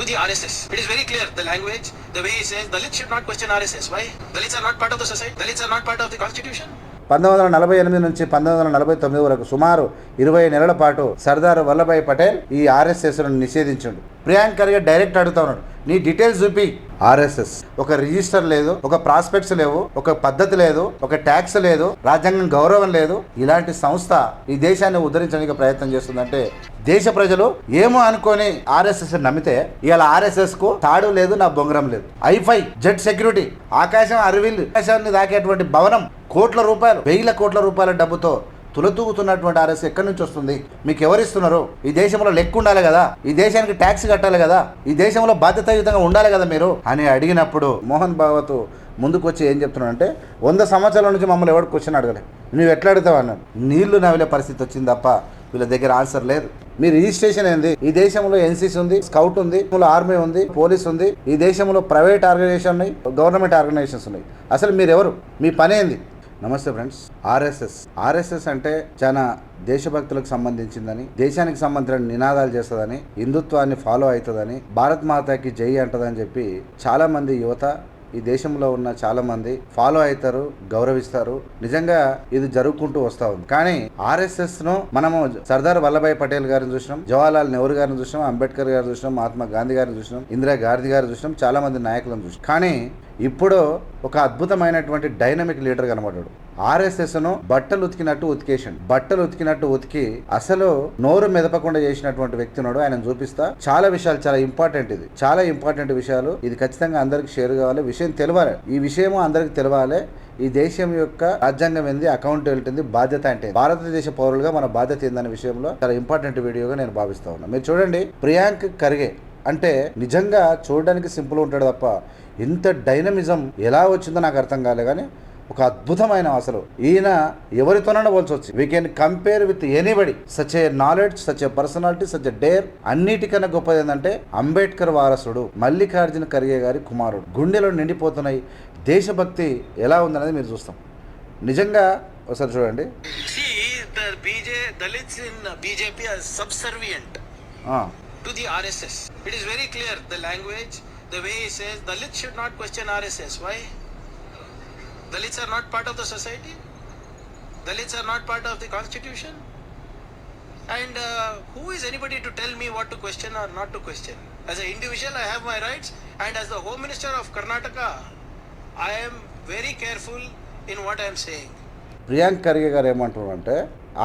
the RSS. It is very clear, the language, the way he says, Dalits should not question RSS. Why? Dalits are not part of the society. Dalits are not part of the constitution. 1948 నుంచి 1949 వరకు సుమారు 20 నెలల పాటు సర్దార్ వల్లభాయ్ పటేల్ ఈ ఆర్ఎస్ఎస్ను నిషేధించుండు. Priyank Kharge direct అడుగుతా ఉన్నాడు, నీ details చూపి. ఆర్ఎస్ఎస్ ఒక రిజిస్టర్ లేదు, ఒక ప్రాస్పెక్ట్స్ లేవు, ఒక పద్ధతి లేదు, ఒక ట్యాక్స్ లేదు, రాజ్యాంగం గౌరవం లేదు. ఇలాంటి సంస్థ ఈ దేశాన్ని ఉద్ధరించడానికి ప్రయత్నం చేస్తుందంటే దేశ ప్రజలు ఏమో అనుకొని ఆర్ఎస్ఎస్ నమ్మితే ఇవాళ ఆర్ఎస్ఎస్ కు తాడు లేదు, నా బొంగరం లేదు. ఐఫై జెట్ సెక్యూరిటీ, ఆకాశం అరవిల్, ఆకాశాన్ని దాకేటువంటి భవనం, కోట్ల రూపాయలు, 1000 కోట్ల రూపాయల డబ్బుతో తులతూగుతున్నటువంటి ఆర్ఎస్ ఎక్కడి నుంచి వస్తుంది? మీకు ఎవరిస్తున్నారు? ఈ దేశంలో లెక్క ఉండాలి కదా, ఈ దేశానికి ట్యాక్స్ కట్టాలి కదా, ఈ దేశంలో బాధ్యతాయుతంగా ఉండాలి కదా మీరు అని అడిగినప్పుడు మోహన్ భాగవత్ ముందుకు వచ్చి ఏం చెప్తున్నాడు అంటే 100 సంవత్సరాల నుంచి మమ్మల్ని ఎవరు క్వశ్చన్ అడగలే, నువ్వు ఎట్లా అడుగుతావు అన్నాడు. నీళ్లు నవిలే పరిస్థితి వచ్చింది తప్ప వీళ్ళ దగ్గర ఆన్సర్ లేదు. మీ రిజిస్ట్రేషన్ ఏంది? ఈ దేశంలో ఎన్సీసీ ఉంది, స్కౌట్ ఉంది, ఆర్మీ ఉంది, పోలీస్ ఉంది, ఈ దేశంలో ప్రైవేట్ ఆర్గనైజేషన్ ఉన్నాయి, గవర్నమెంట్ ఆర్గనైజేషన్స్ ఉన్నాయి. అసలు మీరెవరు? మీ పని ఏంది? నమస్తే ఫ్రెండ్స్. ఆర్ఎస్ఎస్ అంటే చాలా దేశభక్తులకు సంబంధించిందని, దేశానికి సంబంధించిన నినాదాలు చేస్తుందని, హిందుత్వాన్ని ఫాలో అవుతుందని, భారత్ మాతాకి జై అంటదని చెప్పి చాలా మంది యువత ఈ దేశంలో ఉన్న చాలా మంది ఫాలో అవుతారు, గౌరవిస్తారు. నిజంగా ఇది జరుగుకుంటూ వస్తా ఉంది. కానీ ఆర్ఎస్ఎస్ ను మనము సర్దార్ వల్లభాయ్ పటేల్ గారిని చూసినాం, జవహర్లాల్ నెహ్రూ గారిని చూసినాం, అంబేద్కర్ గారిని చూసినాం, మహాత్మా గాంధీ గారిని చూసినాం, ఇందిరా గాంధీ గారిని చూసినాం, చాలా మంది నాయకులను చూసినాం. కానీ ఇప్పుడు ఒక అద్భుతమైనటువంటి డైనమిక్ లీడర్ కనబడ్డాడు. ఆర్ఎస్ఎస్ ను బట్టలు ఉతికినట్టు ఉతికి అసలు నోరు మెదపకుండా చేసినటువంటి వ్యక్తి ఉన్నాడు. ఆయన చూపిస్తా. చాలా విషయాలు, చాలా ఇంపార్టెంట్, ఇది చాలా ఇంపార్టెంట్ విషయాలు. ఇది ఖచ్చితంగా అందరికి షేర్ కావాలి, విషయం తెలవాలి. ఈ విషయము అందరికి తెలవాలి. ఈ దేశం యొక్క రాజ్యాంగం ఏంది, అకౌంటబిలిటీ ఏంది, బాధ్యత అంటే భారతదేశ పౌరులుగా మన బాధ్యత ఏందనే విషయంలో చాలా ఇంపార్టెంట్ వీడియోగా నేను భావిస్తా ఉన్నా. మీరు చూడండి, ప్రియాంక్ ఖర్గే అంటే నిజంగా చూడడానికి సింపుల్ ఉంటాడు తప్ప ఇంత డైనమిజం ఎలా వచ్చిందో నాకు అర్థం కాలే. కానీ ఒక అద్భుతమైన, అసలు ఈయన ఎవరితోనైనా పోల్చొచ్చు. We can compare with anybody. Such a knowledge, such a personality, such a dare. అన్నిటికన్నా గొప్పది ఏంటంటే అంబేద్కర్ వారసుడు, మల్లికార్జున ఖర్గే గారి కుమారుడు. గుండెలో నిండిపోతున్నాయి. దేశభక్తి ఎలా ఉందనేది మీరు చూస్తాం. నిజంగా ఒకసారి చూడండి. Dalits in BJP are subservient to the RSS. It is very clear, the language, the way he says, Dalits should not question RSS. Why? Dalits are not part of the society. Dalits are not part of the constitution. And who is anybody to tell me what to question or not to question? As an individual, I have my rights. And as the Home Minister of Karnataka, I am very careful in what I am saying. Priyank Kharge గారు ఏమంటున్నారు అంటే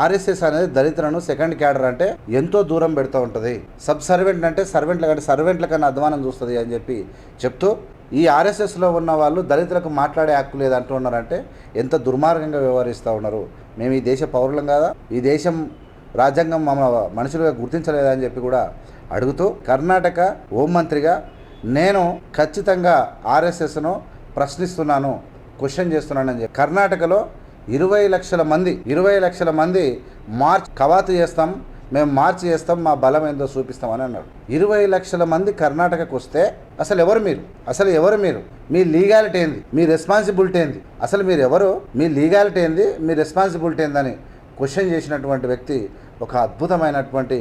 RSS అనేది దళితులను second cadre అంటే ఎంతో దూరం పెడుతూ ఉంటుంది. సబ్ సర్వెంట్ అంటే సర్వెంట్ల కన్నా అధ్వానం చూస్తుంది అని చెప్పి చెప్తూ, ఈ ఆర్ఎస్ఎస్లో ఉన్న వాళ్ళు దళితులకు మాట్లాడే హక్కు లేదు అంటున్నారంటే ఎంత దుర్మార్గంగా వ్యవహరిస్తూ ఉన్నారు. మేము ఈ దేశ పౌరులం కాదా, ఈ దేశం రాజ్యాంగం మనుషులుగా గుర్తించలేదా అని చెప్పి కూడా అడుగుతూ, కర్ణాటక హోంమంత్రిగా నేను ఖచ్చితంగా ఆర్ఎస్ఎస్ను ప్రశ్నిస్తున్నాను, క్వశ్చన్ చేస్తున్నానని చెప్పి కర్ణాటకలో 20 లక్షల మంది మార్చ్ కవాతు చేస్తాం, మేము మార్చి చేస్తాం, మా బలం ఏందో చూపిస్తామని అన్నాడు. 20 లక్షల మంది కర్ణాటకకు వస్తే అసలు ఎవరు మీరు? మీ లీగాలిటీ ఏంది? మీ రెస్పాన్సిబిలిటీ ఏంది? అసలు మీరు ఎవరు? మీ లీగాలిటీ ఏంది? మీ రెస్పాన్సిబిలిటీ ఏందని క్వశ్చన్ చేసినటువంటి వ్యక్తి ఒక అద్భుతమైనటువంటి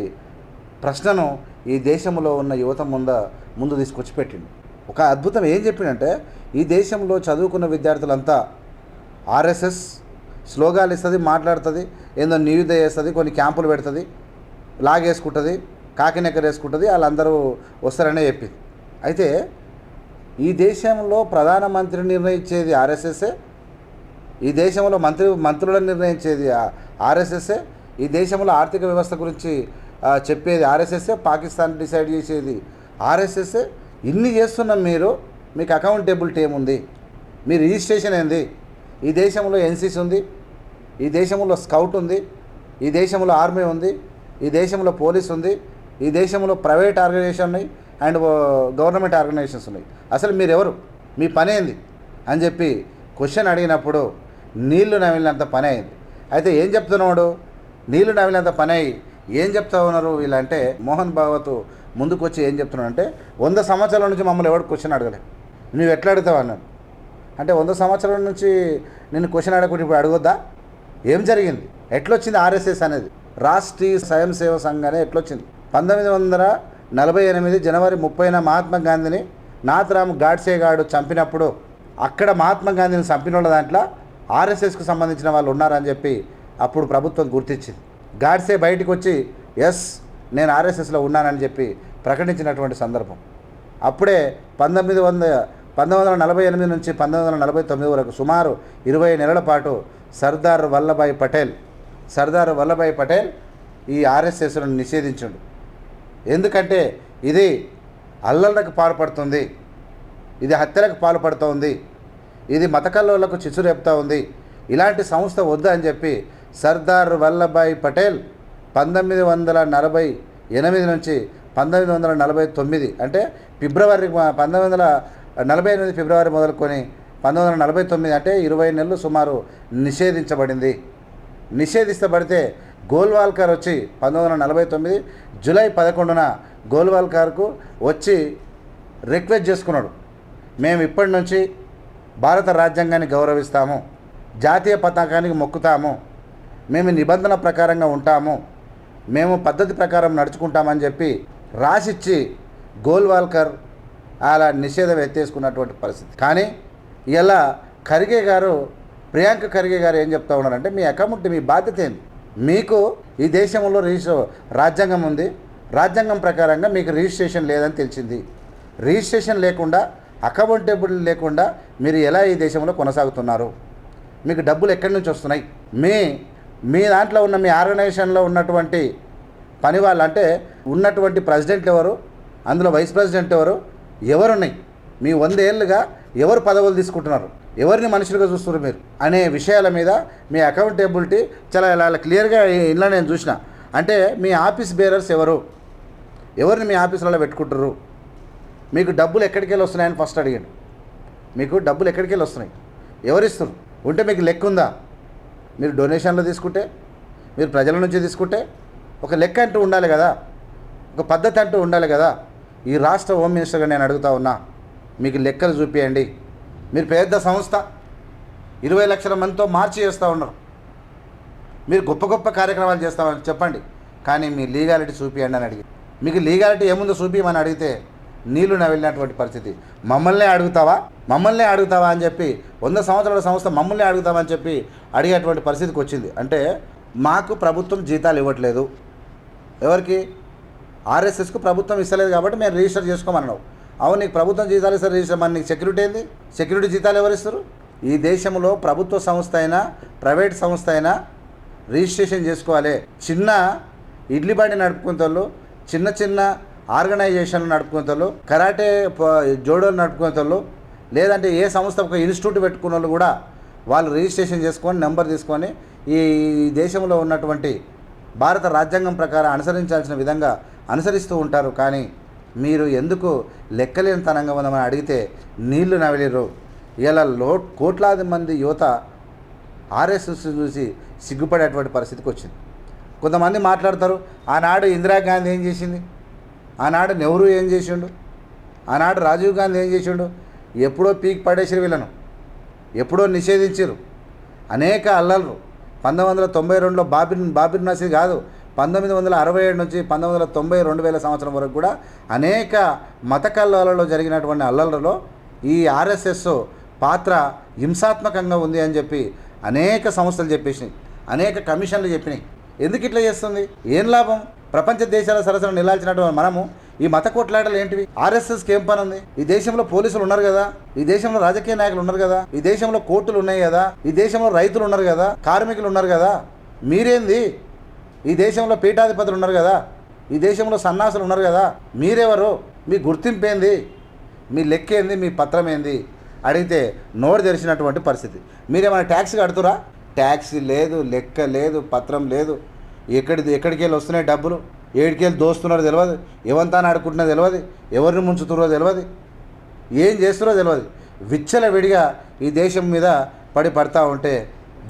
ప్రశ్నను ఈ దేశంలో ఉన్న యువత ముందు తీసుకొచ్చి పెట్టిండు. ఒక అద్భుతం ఏం చెప్పిండంటే, ఈ దేశంలో చదువుకున్న విద్యార్థులంతా ఆర్ఎస్ఎస్ స్లోగాలు ఇస్తుంది, మాట్లాడుతుంది, ఏందో నియుద్ధ చేస్తుంది, కొన్ని క్యాంపులు పెడుతుంది, లాగేసుకుంటుంది, కాకినెక్కర వేసుకుంటుంది, వాళ్ళందరూ వస్తారనే చెప్పింది. అయితే ఈ దేశంలో ప్రధానమంత్రి నిర్ణయించేది ఆర్ఎస్ఎస్ఏ, ఈ దేశంలో మంత్రులను నిర్ణయించేది ఆర్ఎస్ఎస్ఏ, ఈ దేశంలో ఆర్థిక వ్యవస్థ గురించి చెప్పేది ఆర్ఎస్ఎస్ఏ, పాకిస్తాన్ డిసైడ్ చేసేది ఆర్ఎస్ఎస్ఏ. ఇన్ని చేస్తున్నాం, మీకు అకౌంటబిలిటీ ఏముంది? మీ రిజిస్ట్రేషన్ ఏంది? ఈ దేశంలో ఎన్సీసీ ఉంది, ఈ దేశంలో స్కౌట్ ఉంది, ఈ దేశంలో ఆర్మీ ఉంది, ఈ దేశంలో పోలీస్ ఉంది, ఈ దేశంలో ప్రైవేట్ ఆర్గనైజేషన్ ఉన్నాయి అండ్ గవర్నమెంట్ ఆర్గనైజేషన్స్ ఉన్నాయి. అసలు మీరెవరు? మీ పని ఏంది అని చెప్పి క్వశ్చన్ అడిగినప్పుడు నీళ్లు నమిలినంత పని అయింది. అయితే ఏం చెప్తున్నాడు? నీళ్లు నమిలినంత పని అయ్యి ఏం చెప్తా ఉన్నారు వీళ్ళంటే, మోహన్ భాగవత్ ముందుకు వచ్చి ఏం చెప్తున్నాడు అంటే 100 సంవత్సరాల నుంచి మమ్మల్ని ఎవరు క్వశ్చన్ అడగలే, నువ్వు ఎట్లా అడుగుతావు అన్నాడు. అంటే 100 సంవత్సరాల నుంచి నేను క్వశ్చన్ అడగకుండా ఇప్పుడు అడగొద్దా? ఏం జరిగింది? ఎట్లొచ్చింది ఆర్ఎస్ఎస్ అనేది? రాష్ట్రీయ స్వయం సేవ సంఘ్ అనేది ఎట్లొచ్చింది? 1948 జనవరి 30న మహాత్మా గాంధీని నాథరామ్ గాడ్సే గాడు చంపినప్పుడు అక్కడ మహాత్మా గాంధీని చంపిన వాళ్ళ దాంట్లో ఆర్ఎస్ఎస్కు సంబంధించిన వాళ్ళు ఉన్నారని చెప్పి అప్పుడు ప్రభుత్వం గుర్తించింది. గాడ్సే బయటకు వచ్చి ఎస్ నేను ఆర్ఎస్ఎస్లో ఉన్నానని చెప్పి ప్రకటించినటువంటి సందర్భం. అప్పుడే 1948 నుంచి 1949 వరకు సుమారు 20 నెలల పాటు సర్దార్ వల్లభాయ్ పటేల్ ఈ ఆర్ఎస్ఎస్ను నిషేధించుండు. ఎందుకంటే ఇది అల్లర్లకు పాల్పడుతుంది, ఇది హత్యలకు పాల్పడుతోంది, ఇది మత కల్లోలకు చిచ్చు రేపుతూ ఉంది, ఇలాంటి సంస్థ వద్దు అని చెప్పి సర్దార్ వల్లభాయ్ పటేల్ 1948 నుంచి 1949 అంటే 1948 ఫిబ్రవరి మొదలుకొని 1949 అంటే 20 నెలలు సుమారు నిషేధించబడింది. నిషేధించబడితే గోల్వాల్కర్ వచ్చి 1949 జూలై 11న గోల్వాల్కర్కు వచ్చి రిక్వెస్ట్ చేసుకున్నాడు, మేము ఇప్పటి నుంచి భారత రాజ్యాంగాన్ని గౌరవిస్తాము, జాతీయ పతాకానికి మొక్కుతాము, మేము నిబంధన ప్రకారంగా ఉంటాము, మేము పద్ధతి ప్రకారం నడుచుకుంటామని చెప్పి రాసిచ్చి గోల్వాల్కర్ అలా నిషేధం ఎత్తేసుకున్నటువంటి పరిస్థితి. కానీ ఇలా ప్రియాంక ఖర్గే గారు ఏం చెప్తా ఉన్నారంటే మీ అకౌంట్ మీ బాధ్యత ఏంది, మీకు ఈ దేశంలో రాజ్యాంగం ఉంది, రాజ్యాంగం ప్రకారంగా మీకు రిజిస్ట్రేషన్ లేదని తెలిసింది, రిజిస్ట్రేషన్ లేకుండా అకౌంటబుల్ లేకుండా మీరు ఎలా ఈ దేశంలో కొనసాగుతున్నారు, మీకు డబ్బులు ఎక్కడి నుంచి వస్తున్నాయి, మీ దాంట్లో ఉన్న మీ ఆర్గనైజేషన్లో ఉన్నటువంటి పని వాళ్ళు అంటే ఉన్నటువంటి ప్రెసిడెంట్ ఎవరు, అందులో వైస్ ప్రెసిడెంట్ ఎవరున్నాయి, మీ 100 ఏళ్ళుగా ఎవరు పదవులు తీసుకుంటున్నారు, ఎవరిని మనుషులుగా చూస్తున్నారు మీరు అనే విషయాల మీద మీ అకౌంటబిలిటీ చాలా ఇలా క్లియర్గా ఇలా నేను చూసిన. అంటే మీ ఆఫీస్ బేరర్స్ ఎవరిని మీ ఆఫీసులలో పెట్టుకుంటారు, మీకు డబ్బులు ఎక్కడికి వెళ్ళి వస్తున్నాయని ఫస్ట్ అడిగాడు. మీకు డబ్బులు ఎక్కడికి వెళ్ళి వస్తున్నాయి, ఎవరిస్తారు ఉంటే మీకు లెక్క ఉందా, మీరు డొనేషన్లు తీసుకుంటే, మీరు ప్రజల నుంచి తీసుకుంటే ఒక లెక్క అంటూ ఉండాలి కదా, ఒక పద్ధతి అంటూ ఉండాలి కదా. ఈ రాష్ట్ర హోమ్ మినిస్టర్గా నేను అడుగుతా ఉన్నా, మీకు లెక్కలు చూపించండి. మీరు పెద్ద సంస్థ 20 లక్షల మందితో మార్చి చేస్తూ ఉన్నారు, మీరు గొప్ప గొప్ప కార్యక్రమాలు చేస్తామని చెప్పండి, కానీ మీ లీగాలిటీ చూపించండి అని అడిగి, మీకు లీగాలిటీ ఏముందో చూపించమని అడిగితే నీళ్లు నవ్వినటువంటి పరిస్థితి. మమ్మల్నే అడుగుతావా అని చెప్పి 100 సంవత్సరాల సంస్థ మమ్మల్ని అడుగుతామని చెప్పి అడిగేటువంటి పరిస్థితికి వచ్చింది. అంటే మాకు ప్రభుత్వం జీతాలు ఇవ్వట్లేదు, ఎవరికి ఆర్ఎస్ఎస్కు ప్రభుత్వం ఇస్తలేదు కాబట్టి మేము రిజిస్టర్ చేసుకోమన్నావు. అవును, నీకు ప్రభుత్వం జీతాలు ఇస్తారు, రిజిస్టర్ మరి నీకు సెక్యూరిటీ ఏంది, సెక్యూరిటీ జీతాలు ఎవరు ఇస్తారు? ఈ దేశంలో ప్రభుత్వ సంస్థ అయినా ప్రైవేట్ సంస్థ అయినా రిజిస్ట్రేషన్ చేసుకోవాలి. చిన్న ఇడ్లీ బండి నడుపుకునేవాళ్ళు, చిన్న ఆర్గనైజేషన్లు నడుపుకునేవాళ్ళు, కరాటే జోడోలు నడుపుకునేవాళ్ళు, లేదంటే ఏ సంస్థ ఒక ఇన్స్టిట్యూట్ పెట్టుకున్న వాళ్ళు కూడా వాళ్ళు రిజిస్ట్రేషన్ చేసుకొని నెంబర్ తీసుకొని ఈ దేశంలో ఉన్నటువంటి భారత రాజ్యాంగం ప్రకారం అనుసరించాల్సిన విధంగా అనుసరిస్తూ ఉంటారు. కానీ మీరు ఎందుకు లెక్కలేని తనంగా ఉందామని అడిగితే నీళ్లు నవిలేరు. ఇలా కోట్లాది మంది యువత ఆర్ఎస్ఎస్ చూసి సిగ్గుపడేటువంటి పరిస్థితికి వచ్చింది. కొంతమంది మాట్లాడతారు, ఆనాడు ఇందిరాగాంధీ ఏం చేసింది, ఆనాడు నెహ్రూ ఏం చేసిండు, ఆనాడు రాజీవ్ గాంధీ ఏం చేసిండు, ఎప్పుడో పీక్ పడేసారు, వీళ్ళను ఎప్పుడో నిషేధించారు. అనేక అల్లర్లు 1992లో బాబిర్ నసీర్ కాదు, 1967 నుంచి 1990 2000 సంవత్సరం వరకు కూడా అనేక మత కల్లోలలో జరిగినటువంటి అల్లర్లలో ఈ ఆర్ఎస్ఎస్ పాత్ర హింసాత్మకంగా ఉంది అని చెప్పి అనేక సంస్థలు చెప్పేసినాయి, అనేక కమిషన్లు చెప్పినాయి. ఎందుకు ఇట్లా చేస్తుంది, ఏం లాభం? ప్రపంచ దేశాల సరసన నిలాల్చినటువంటి మనము ఈ మత కొట్లాటలు ఏంటివి? ఆర్ఎస్ఎస్కి ఏం పని ఉంది? ఈ దేశంలో పోలీసులు ఉన్నారు కదా, ఈ దేశంలో రాజకీయ నాయకులు ఉన్నారు కదా, ఈ దేశంలో కోర్టులు ఉన్నాయి కదా, ఈ దేశంలో రైతులు ఉన్నారు కదా, కార్మికులు ఉన్నారు కదా, మీరేంది? ఈ దేశంలో పీఠాధిపతులు ఉన్నారు కదా, ఈ దేశంలో సన్నాసులు ఉన్నారు కదా, మీరెవరు? మీ గుర్తింపు ఏంది? మీ లెక్క ఏంది? మీ పత్రం ఏంది అడిగితే నోరు తెరిచినటువంటి పరిస్థితి. మీరేమైనా ట్యాక్స్ కడుతురా? ట్యాక్సీ లేదు, లెక్క లేదు, పత్రం లేదు. ఎక్కడికి వెళ్ళి వస్తున్నాయి డబ్బులు, ఏడికి వెళ్ళి దోస్తున్నారో తెలియదు, ఎవంతా ఆడుకుంటున్నా తెలియదు, ఎవరిని ముంచుతున్నారో తెలియదు, ఏం చేస్తున్నారో తెలియదు. విచ్చలవిడిగా ఈ దేశం మీద పడతా ఉంటే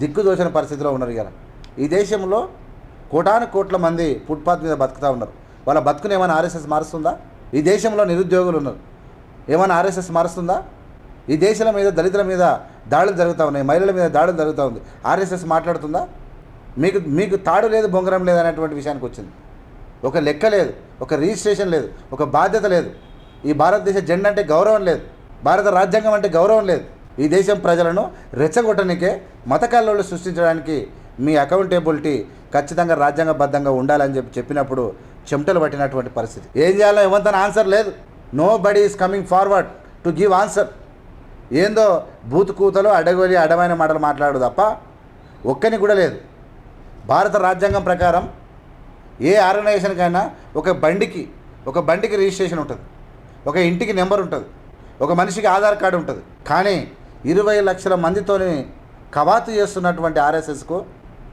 దిక్కుదోచిన పరిస్థితిలో ఉన్నారు. ఇలా ఈ దేశంలో కోట్ల మంది ఫుట్పాత్ మీద బతుకుతూ ఉన్నారు. వాళ్ళ బతుకుని ఏమైనా ఆర్ఎస్ఎస్ మారుస్తుందా? ఈ దేశంలో నిరుద్యోగులు ఉన్నారు, ఏమైనా ఆర్ఎస్ఎస్ మారుస్తుందా? ఈ దేశాల మీద దళితుల మీద దాడులు జరుగుతూ ఉన్నాయి, మహిళల మీద దాడులు జరుగుతూ ఉంది, ఆర్ఎస్ఎస్ మాట్లాడుతుందా? మీకు తాడు లేదు, బొంగరం లేదు అనేటువంటి విషయానికి వచ్చింది. ఒక లెక్క లేదు, ఒక రిజిస్ట్రేషన్ లేదు, ఒక బాధ్యత లేదు. ఈ భారతదేశ జెండా అంటే గౌరవం లేదు, భారత రాజ్యాంగం అంటే గౌరవం లేదు. ఈ దేశం ప్రజలను రెచ్చగొట్టనికే మత కల్లోలు సృష్టించడానికి మీ అకౌంటబిలిటీ ఖచ్చితంగా రాజ్యాంగబద్ధంగా ఉండాలని చెప్పినప్పుడు చెమటలు పట్టినటువంటి పరిస్థితి. ఏం చేయాలో ఎవరితో ఆన్సర్ లేదు. Nobody is coming forward to give answer. ఏందో బూతు కూతలు అడగొలి అడమైన మాటలు మాట్లాడు తప్ప ఒక్కని కూడా లేదు. భారత రాజ్యాంగం ప్రకారం ఏ ఆర్గనైజేషన్కైనా ఒక బండికి రిజిస్ట్రేషన్ ఉంటుంది, ఒక ఇంటికి నెంబర్ ఉంటుంది, ఒక మనిషికి ఆధార్ కార్డు ఉంటుంది. కానీ 20 లక్షల మందితోని కవాతు చేస్తున్నటువంటి ఆర్ఎస్ఎస్కు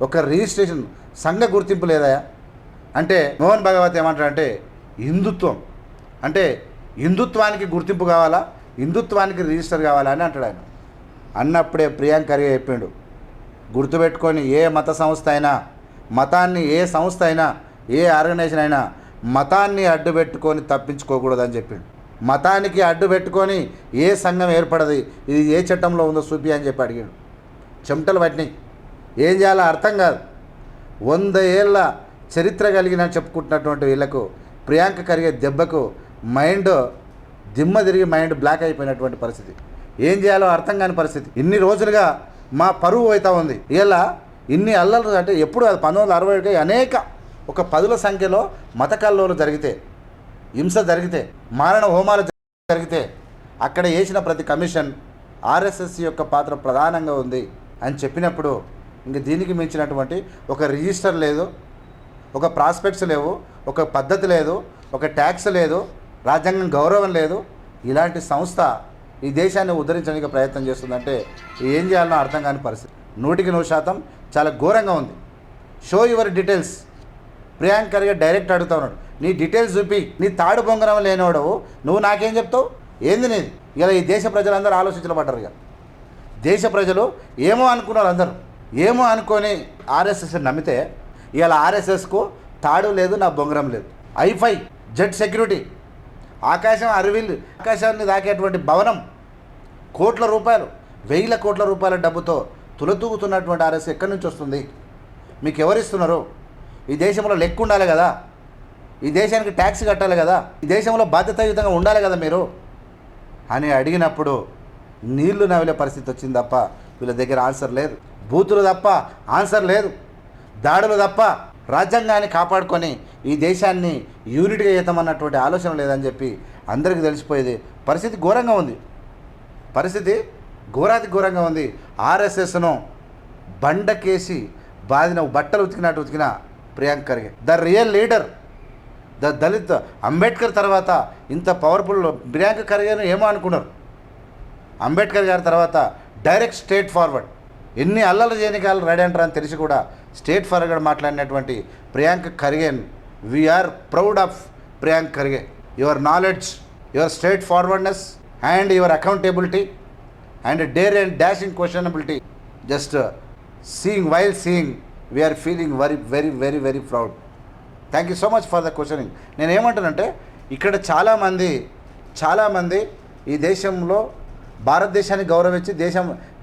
ఒక రిజిస్ట్రేషన్ సంఘ గుర్తింపు లేదా అంటే మోహన్ భగవత్ ఏమంటాడంటే హిందుత్వం అంటే హిందుత్వానికి గుర్తింపు కావాలా, హిందుత్వానికి రిజిస్టర్ కావాలా అని అంటాడు ఆయన. అన్నప్పుడే ప్రియాంక్ ఖర్గే చెప్పిండు, గుర్తుపెట్టుకొని ఏ మత సంస్థ అయినా, మతాన్ని ఏ సంస్థ అయినా, ఏ ఆర్గనైజేషన్ అయినా మతాన్ని అడ్డుపెట్టుకొని తప్పించుకోకూడదని చెప్పిండు. మతానికి అడ్డు పెట్టుకొని ఏ సంఘం ఏర్పడదు, ఇది ఏ చట్టంలో ఉందో చూపి అని చెప్పి అడిగాడు. చెమటలు పట్టినాయి. ఏం చేయాలో అర్థం కాదు. 100 ఏళ్ళ చరిత్ర కలిగిన చెప్పుకుంటున్నటువంటి వీళ్ళకు ప్రియాంక ఖర్గే దెబ్బకు మైండ్ దిమ్మ తిరిగి మైండ్ బ్లాక్ అయిపోయినటువంటి పరిస్థితి. ఏం చేయాలో అర్థం కాని పరిస్థితి. ఇన్ని రోజులుగా మా పరువు అవుతా ఉంది. ఇలా ఇన్ని అల్లలు అంటే ఎప్పుడు 1960 అనేక ఒక 10ల సంఖ్యలో మత కల్లోలు జరిగితే, హింస జరిగితే, మారణ హోమాలు జరిగితే అక్కడ వేసిన ప్రతి కమిషన్ ఆర్ఎస్ఎస్ యొక్క పాత్ర ప్రధానంగా ఉంది అని చెప్పినప్పుడు ఇంక దీనికి మించినటువంటి ఒక రిజిస్టర్ లేదు, ఒక ప్రాస్పెక్ట్స్ లేవు, ఒక పద్ధతి లేదు, ఒక ట్యాక్స్ లేదు, రాజ్యాంగం గౌరవం లేదు. ఇలాంటి సంస్థ ఈ దేశాన్ని ఉద్ధరించడానికి ప్రయత్నం చేస్తుందంటే ఏం చేయాలనో అర్థం కాని పరిస్థితి. 100% చాలా ఘోరంగా ఉంది. Show your details. Priyank Kharge direct అడుగుతా ఉన్నాడు, నీ డీటెయిల్స్ చూపి. నీ తాడు బొంగరం లేనివాడవు, నువ్వు నాకేం చెప్తావు? ఏంది నీది? ఇలా ఈ దేశ ప్రజలందరూ ఆలోచించబడ్డారు. ఇక దేశ ప్రజలు ఏమో అనుకున్నారు, అందరూ ఏమో అనుకొని ఆర్ఎస్ఎస్ నమ్మితే ఇవాళ ఆర్ఎస్ఎస్కు తాడు లేదు, నా బొంగరం లేదు. ఐఫై జెట్ సెక్యూరిటీ, ఆకాశాన్ని దాకేటువంటి భవనం, కోట్ల రూపాయలు, 1000 కోట్ల రూపాయల డబ్బుతో తులతూగుతున్నటువంటి ఆర్ఎస్ ఎక్కడి నుంచి వస్తుంది? మీకు ఎవరిస్తున్నారు? ఈ దేశంలో లెక్క ఉండాలి కదా, ఈ దేశానికి ట్యాక్స్ కట్టాలి కదా, ఈ దేశంలో బాధ్యతాయుతంగా ఉండాలి కదా మీరు అని అడిగినప్పుడు నీళ్లు నవిలే పరిస్థితి వచ్చింది తప్ప వీళ్ళ దగ్గర ఆన్సర్ లేదు. బూతులు తప్ప ఆన్సర్ లేదు, దాడులు తప్ప రాజ్యాంగాన్ని కాపాడుకొని ఈ దేశాన్ని యూనిట్గా చేద్దామన్నటువంటి ఆలోచన లేదని చెప్పి అందరికీ తెలిసిపోయేది. పరిస్థితి ఘోరంగా ఉంది, పరిస్థితి ఘోరంగా ఉంది. ఆర్ఎస్ఎస్ను బండకేసి బాదిన బట్టలు ఉతికిన Priyank Kharge, the real leader, the Dalit Ambedkar తర్వాత ఇంత పవర్ఫుల్ ప్రియాంక్ ఖర్గేను ఏమో అనుకున్నారు. అంబేద్కర్ గారి తర్వాత డైరెక్ట్ స్ట్రేట్ ఫార్వర్డ్, ఎన్ని అల్లలు చేయనికాలు రెడీ అంటారని తెలిసి కూడా స్ట్రేట్ ఫార్వర్డ్ మాట్లాడినటువంటి Priyank Kharge, we are proud of Priyank Kharge. Your knowledge, your straightforwardness and your accountability and dare and dashing questionability, just while seeing we are feeling very very very very proud. Thank you so much for the questioning. నేను ఏమంటానంటే ఇక్కడ చాలామంది ఈ దేశంలో భారతదేశాన్ని గౌరవించి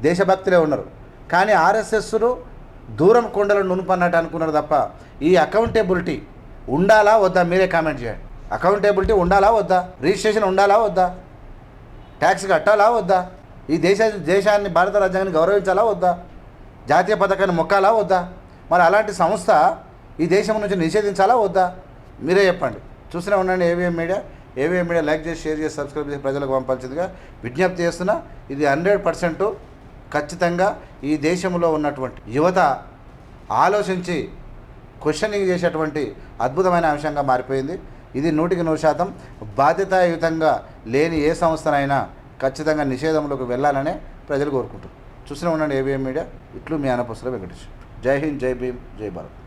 దేశభక్తులే ఉన్నారు. కానీ ఆర్ఎస్ఎస్లు దూరం కొండలను నునుపన్నట్టు అనుకున్నారు తప్ప ఈ అకౌంటబిలిటీ ఉండాలా వద్దా? మీరే కామెంట్ చేయండి. అకౌంటబిలిటీ ఉండాలా వద్దా? రిజిస్ట్రేషన్ ఉండాలా వద్దా? ట్యాక్స్ కట్టాలా వద్దా? ఈ దేశాన్ని భారత రాజ్యాంగాన్ని గౌరవించాలా వద్దా? జాతీయ పథకాన్ని మొక్కాలా వద్దా? మరి అలాంటి సంస్థ ఈ దేశం నుంచి నిషేధించాలా వద్దా? మీరే చెప్పండి. చూస్తూనే ఉండండి ఏవిఎం మీడియా. లైక్ చేసి, షేర్ చేసి, సబ్స్క్రైబ్ చేసి ప్రజలకు పంపాల్సిందిగా విజ్ఞప్తి చేస్తున్నా. ఇది 100% ఖచ్చితంగా ఈ దేశంలో ఉన్నటువంటి యువత ఆలోచించి క్వశ్చనింగ్ చేసేటువంటి అద్భుతమైన అంశంగా మారిపోయింది. ఇది 100% బాధ్యతాయుతంగా లేని ఏ సంస్థనైనా ఖచ్చితంగా నిషేధంలోకి వెళ్ళాలనే ప్రజలు కోరుకుంటారు. చూస్తూనే ఉండండి ఏవిఎం మీడియా. ఇట్లు మీ అనపసర వెంకటేష్. జై హింద్, జై భీమ్, జై భారత్.